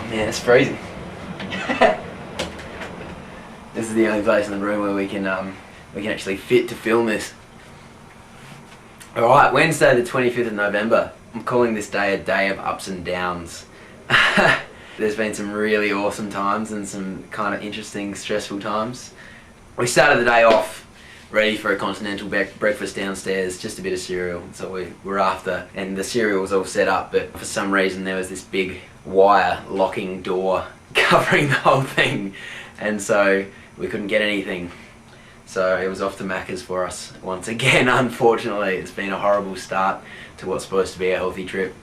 Man, it's freezing. This is the only place in the room where we can actually fit to film this. Alright, Wednesday the 25th of November. I'm calling this day a day of ups and downs. There's been some really awesome times and some kind of interesting, stressful times. We started the day off ready for a continental breakfast downstairs, just a bit of cereal, so we were after, and the cereal was all set up, but for some reason there was this big wire locking door covering the whole thing, and so we couldn't get anything. So it was off to Macca's for us once again. Unfortunately, it's been a horrible start to what's supposed to be a healthy trip.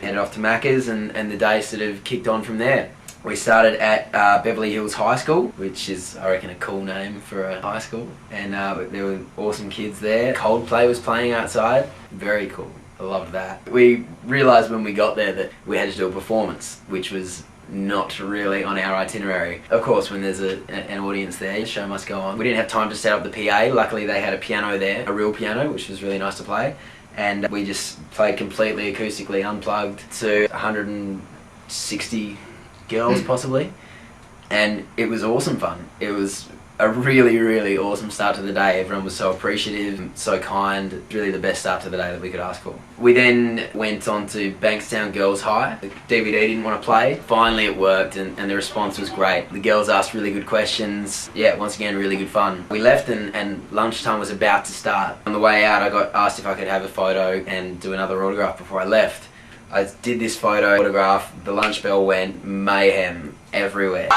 Headed off to Macca's and the day sort of kicked on from there. We started at Beverly Hills High School, which is, I reckon, a cool name for a high school. And there were awesome kids there. Coldplay was playing outside. Very cool. I loved that. We realised when we got there that we had to do a performance, which was not really on our itinerary. Of course, when there's an audience there, the show must go on. We didn't have time to set up the PA. Luckily, they had a piano there, a real piano, which was really nice to play. And we just played completely acoustically unplugged to 160 girls possibly, and it was awesome fun. It was a really, really awesome start to the day. Everyone was so appreciative, so kind. Really the best start to the day that we could ask for. We then went on to Bankstown Girls High. The DVD didn't want to play. Finally it worked, and the response was great. The girls asked really good questions. Yeah, once again, really good fun. We left and lunchtime was about to start. On the way out, I got asked if I could have a photo and do another autograph before I left. I did this photo autograph, the lunch bell went, mayhem everywhere.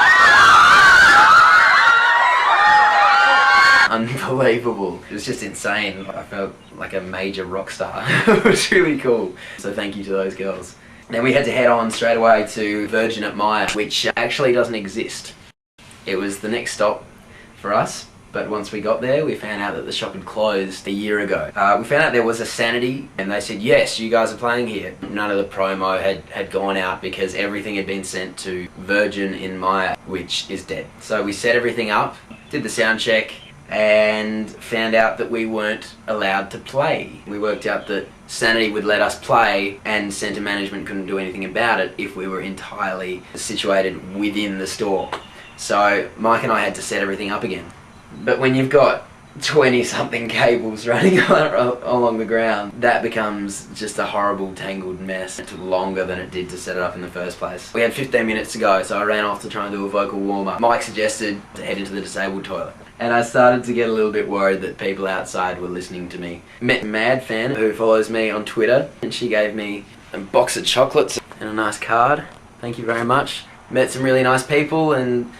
Unbelievable. It was just insane. I felt like a major rock star. It was really cool. So thank you to those girls. Then we had to head on straight away to Virgin at Myer, which actually doesn't exist. It was the next stop for us. But once we got there, we found out that the shop had closed a year ago. We found out there was a Sanity, and they said, yes, you guys are playing here. None of the promo had gone out because everything had been sent to Virgin in Myer, which is dead. So we set everything up, did the sound check, and found out that we weren't allowed to play. We worked out that Sanity would let us play, and centre management couldn't do anything about it if we were entirely situated within the store. So Mike and I had to set everything up again. But when you've got 20-something cables running along the ground, that becomes just a horrible tangled mess. It took longer than it did to set it up in the first place. We had 15 minutes to go, so I ran off to try and do a vocal warm-up. Mike suggested to head into the disabled toilet, and I started to get a little bit worried that people outside were listening to me. Met a Mad fan who follows me on Twitter, and she gave me a box of chocolates and a nice card. Thank you very much. Met some really nice people, and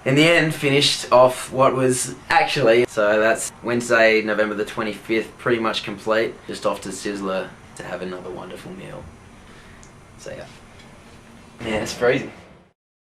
in the end, finished off what was actually, so that's Wednesday, November the 25th, pretty much complete. Just off to Sizzler to have another wonderful meal. So yeah. Man, it's freezing.